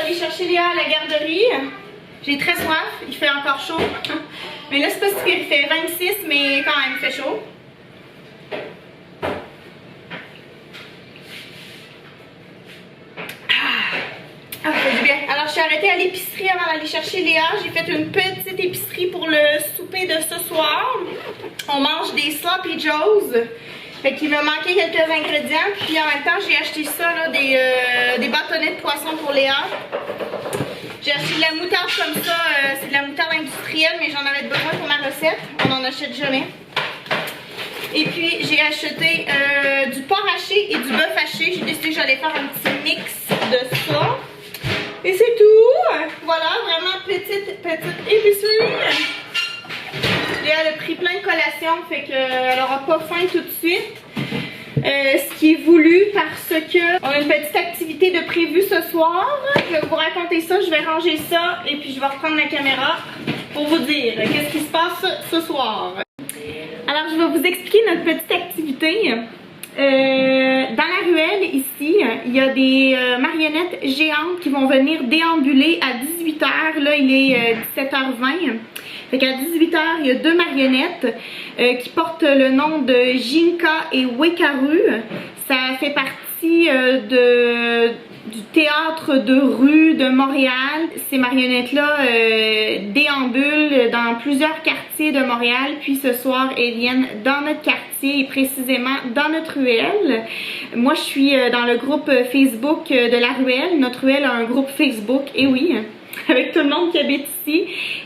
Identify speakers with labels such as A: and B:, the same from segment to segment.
A: aller chercher Léa à la garderie. J'ai très soif, il fait encore chaud. Mais là, c'est pas si pire, il fait 26, mais quand même, il fait chaud. Ah, ça fait du bien. Alors, je suis arrêtée à l'épicerie avant d'aller chercher Léa. J'ai fait une petite épicerie pour le souper de ce soir. On mange des Sloppy Joes. Fait qu'il me manquait quelques ingrédients. Puis en même temps, j'ai acheté ça, là, des bâtonnets de poisson pour Léa. J'ai acheté de la moutarde comme ça. C'est de la moutarde industrielle, mais j'en avais besoin pour ma recette. On n'en achète jamais. Et puis, j'ai acheté du porc haché et du bœuf haché. J'ai décidé que j'allais faire un petit mix de ça. Et c'est tout. Voilà, vraiment petite épicerie. Léa a pris plein de collations, fait qu'elle n'aura pas faim tout de suite. Ce qui est voulu parce que on a une petite activité de prévue ce soir. Je vais vous raconter ça, je vais ranger ça et puis je vais reprendre la caméra pour vous dire qu'est-ce qui se passe ce soir. Alors, je vais vous expliquer notre petite activité. Dans la ruelle ici, il y a des marionnettes géantes qui vont venir déambuler à 18h. Là, il est 17h20. Fait qu'à 18h, il y a deux marionnettes qui portent le nom de Jinka et Wekaru. Ça fait partie du théâtre de rue de Montréal. Ces marionnettes-là déambulent dans plusieurs quartiers de Montréal. Puis ce soir, elles viennent dans notre quartier et précisément dans notre ruelle. Moi, je suis dans le groupe Facebook de la ruelle. Notre ruelle a un groupe Facebook, et oui, avec tout le monde qui habite ici.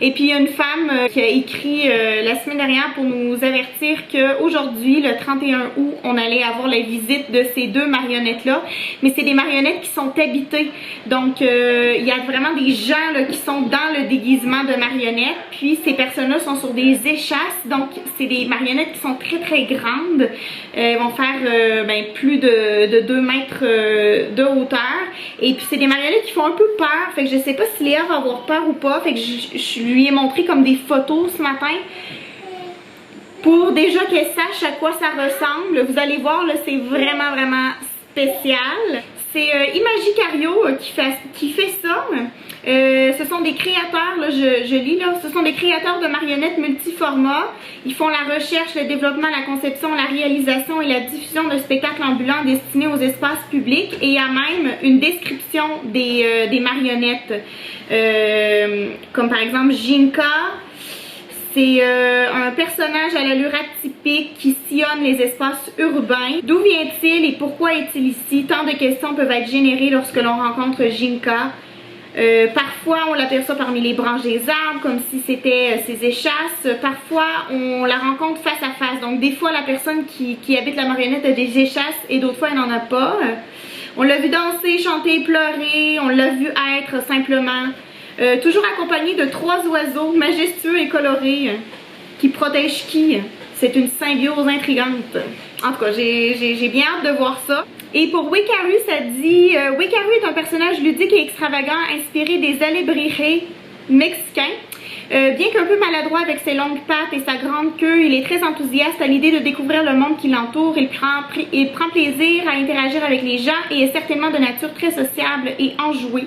A: Et puis il y a une femme qui a écrit la semaine dernière pour nous avertir qu'aujourd'hui, le 31 août, on allait avoir la visite de ces deux marionnettes-là. Mais c'est des marionnettes qui sont habitées. Donc il y a vraiment des gens là, qui sont dans le déguisement de marionnettes. Puis ces personnes-là sont sur des échasses. Donc c'est des marionnettes qui sont très très grandes. Elles vont faire plus de 2 mètres de hauteur. Et puis c'est des marionnettes qui font un peu peur. Fait que je sais pas si Léa va avoir peur ou pas. Fait que je lui ai montré comme des photos ce matin pour déjà qu'elle sache à quoi ça ressemble. Vous allez voir, là, c'est vraiment vraiment spécial. C'est Imagicario qui fait ça. Ce sont des créateurs, là, je lis là, ce sont des créateurs de marionnettes multiformats. Ils font la recherche, le développement, la conception, la réalisation et la diffusion de spectacles ambulants destinés aux espaces publics. Et il y a même une description des marionnettes. Comme par exemple Jinka. C'est un personnage à l'allure atypique qui sillonne les espaces urbains. D'où vient-il et pourquoi est-il ici? Tant de questions peuvent être générées lorsque l'on rencontre Jinka. Parfois on l'aperçoit parmi les branches des arbres comme si c'était ses échasses. Parfois on la rencontre face à face. Donc des fois la personne qui habite la marionnette a des échasses et d'autres fois elle n'en a pas. On l'a vu danser, chanter, pleurer. On l'a vu être simplement. Toujours accompagné de 3 oiseaux majestueux et colorés qui protègent qui? C'est une symbiose intrigante. En tout cas, j'ai bien hâte de voir ça. Et pour Wekaru, ça dit Wekaru est un personnage ludique et extravagant inspiré des alebrijes mexicains. Bien qu'un peu maladroit avec ses longues pattes et sa grande queue, il est très enthousiaste à l'idée de découvrir le monde qui l'entoure. Il prend plaisir à interagir avec les gens et est certainement de nature très sociable et enjouée.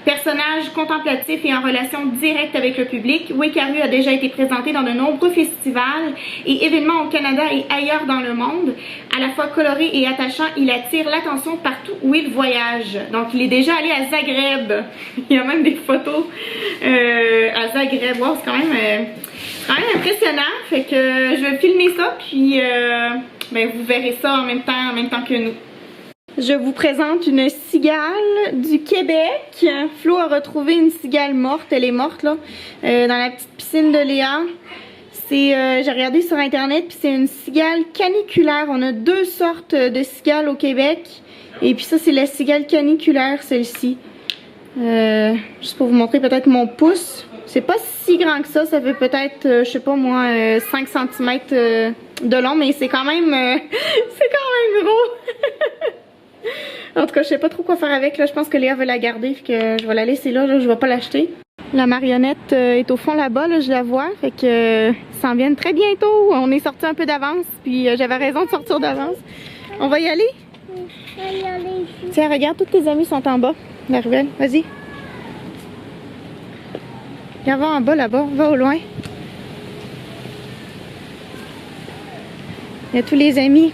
A: Personnage contemplatif et en relation directe avec le public, Wekaru a déjà été présenté dans de nombreux festivals et événements au Canada et ailleurs dans le monde. À la fois coloré et attachant, il attire l'attention partout où il voyage. Donc il est déjà allé à Zagreb. Il y a même des photos à Zagreb. Wow, c'est quand même impressionnant. Fait que je vais filmer ça puis vous verrez ça en même temps que nous. Je vous présente une cigale du Québec. Flo a retrouvé une cigale morte. Elle est morte là, dans la petite piscine de Léa. J'ai regardé sur internet puis c'est une cigale caniculaire. On a 2 sortes de cigales au Québec. Et puis ça c'est la cigale caniculaire, celle-ci. Juste pour vous montrer peut-être mon pouce. C'est pas si grand que ça fait peut-être, je sais pas moi, 5 cm de long, mais c'est quand même gros. En tout cas, je sais pas trop quoi faire avec, là. Je pense que Léa veut la garder, fait que je vais la laisser là, je vais pas l'acheter. La marionnette est au fond là-bas, là, je la vois, fait que s'en viennent très bientôt. On est sorti un peu d'avance, puis j'avais raison de sortir d'avance. On va y aller? Tiens, regarde, tous tes amis sont en bas, la ruelle, vas-y. Regarde, va en bas là-bas, va au loin. Il y a tous les amis.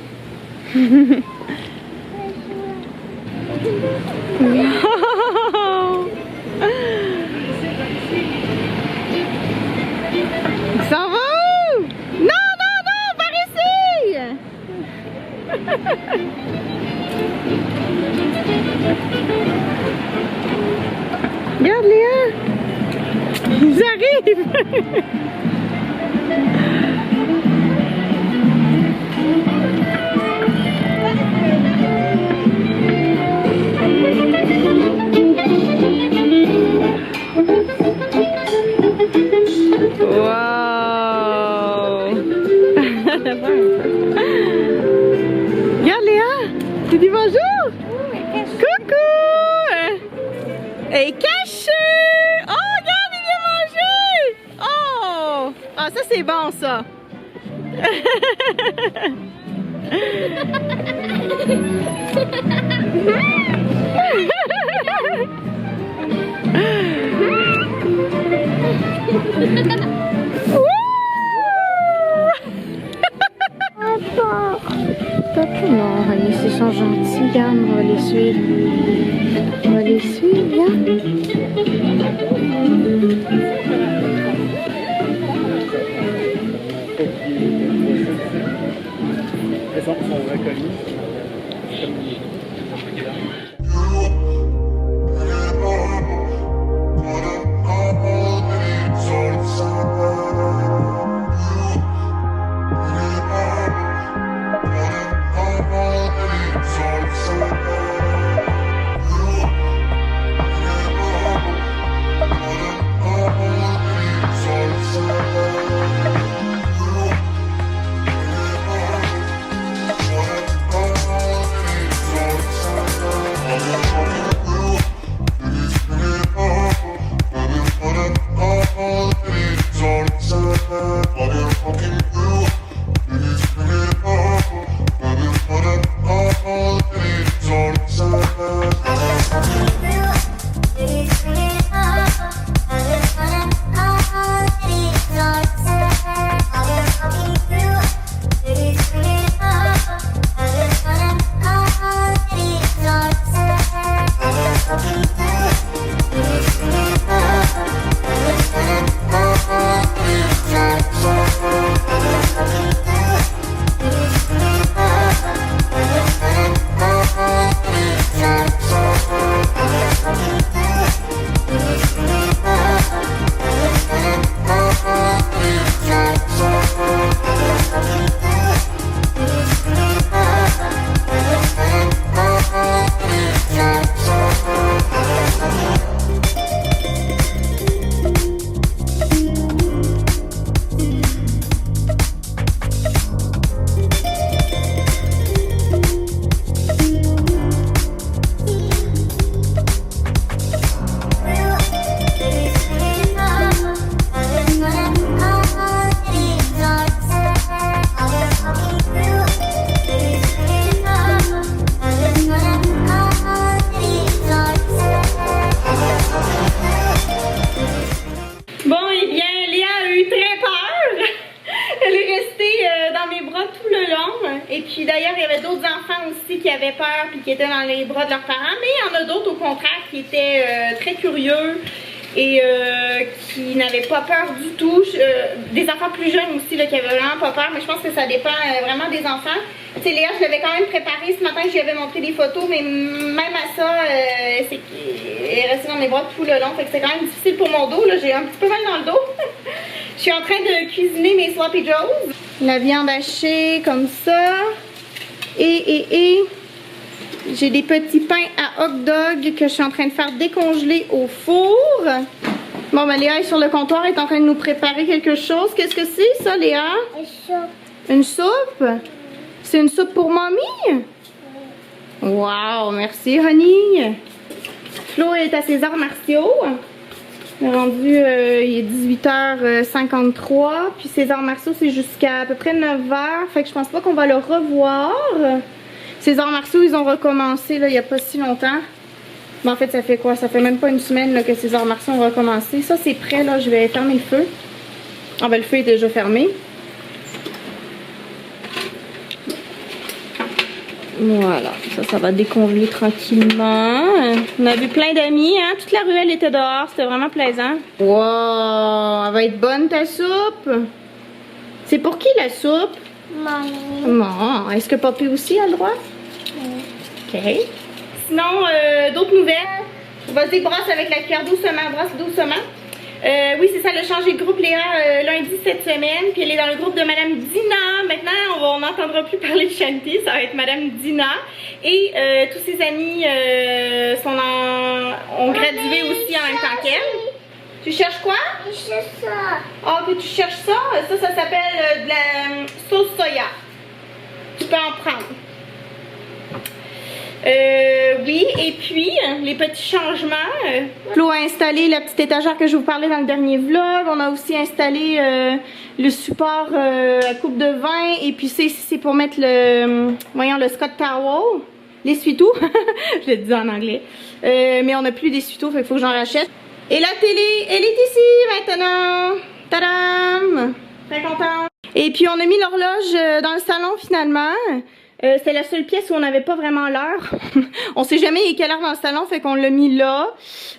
A: Ça va où? Non, non, non, par ici! Regarde Léa! Ils arrivent! Wow! Regarde Léa! Tu dis bonjour? Coucou! Elle est cachée! Oh, regarde, il vient manger! Oh! Ah, ça c'est bon ça! Papa, non, allez, ils sont gentils, regarde, on va les suivre. On va les suivre, viens.
B: Les gens sont reconnus.
A: Et puis d'ailleurs, il y avait d'autres enfants aussi qui avaient peur puis qui étaient dans les bras de leurs parents. Mais il y en a d'autres au contraire qui étaient très curieux et qui n'avaient pas peur du tout. Des enfants plus jeunes aussi là, qui avaient vraiment pas peur. Mais je pense que ça dépend vraiment des enfants. Tu sais, Léa, je l'avais quand même préparé ce matin. Je lui avais montré des photos. Mais même à ça, elle est restée dans mes bras tout le long. Fait que c'est quand même difficile pour mon dos. J'ai un petit peu mal dans le dos. Je suis en train de cuisiner mes Sloppy Joes. La viande hachée comme ça. Et j'ai des petits pains à hot dog que je suis en train de faire décongeler au four. Bon, ben Léa est sur le comptoir, elle est en train de nous préparer quelque chose. Qu'est-ce que c'est ça, Léa?
C: Une soupe.
A: Une soupe? C'est une soupe pour mamie? Wow, merci honey. Flo est à ses arts martiaux. On est rendu, il est 18h53, puis ses arts martiaux c'est jusqu'à à peu près 9h, fait que je pense pas qu'on va le revoir. Ses arts martiaux ils ont recommencé là, il y a pas si longtemps. Mais en fait, ça fait quoi? Ça fait même pas une semaine là, que ces arts martiaux ont recommencé. Ça, c'est prêt, là. Je vais fermer le feu. Ah ben, le feu est déjà fermé. Voilà, ça va décongeler tranquillement. On a vu plein d'amis, hein. Toute la ruelle était dehors, c'était vraiment plaisant. Wow, elle va être bonne ta soupe. C'est pour qui la soupe?
C: Maman.
A: Bon, est-ce que Poppy aussi a le droit?
C: Oui.
A: Ok. Sinon, d'autres nouvelles. Vas-y, brosse avec la cuillère doucement, brosse doucement. Oui, c'est ça, elle a changé de groupe Léa lundi cette semaine. Puis elle est dans le groupe de Madame Dina. Maintenant, on n'entendra plus parler de Shanti. Ça va être Madame Dina. Et tous ses amis ont gradué aussi en même temps qu'elle. Tu cherches quoi?
C: Je cherche ça.
A: Ah, que tu cherches ça? Ça s'appelle de la sauce soya. Tu peux en prendre. Oui, et puis, les petits changements. Flo a installé la petite étagère que je vous parlais dans le dernier vlog. On a aussi installé le support à coupe de vin. Et puis, c'est pour mettre le Scott Towel. L'essuie-tout. Je l'ai dit en anglais. Mais on n'a plus d'essuie-tout, fait qu'il faut que j'en rachète. Et la télé, elle est ici maintenant. Tadam! Très contente. Et puis, on a mis l'horloge dans le salon finalement. C'est la seule pièce où on n'avait pas vraiment l'heure. On sait jamais il est quelle heure dans le salon, fait qu'on l'a mis là.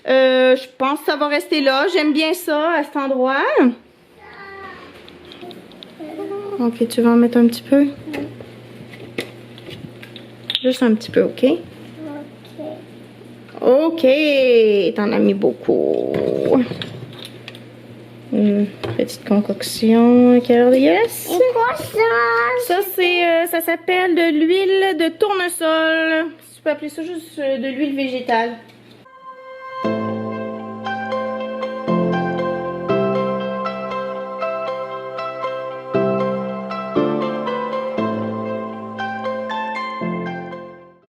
A: Je pense que ça va rester là. J'aime bien ça, à cet endroit. Ok, tu vas en mettre un petit peu? Juste un petit peu, ok? Ok, t'en as mis beaucoup. Une petite concoction yes.
C: Et quoi ça?
A: Ça s'appelle de l'huile de tournesol. Tu peux appeler ça juste de l'huile végétale.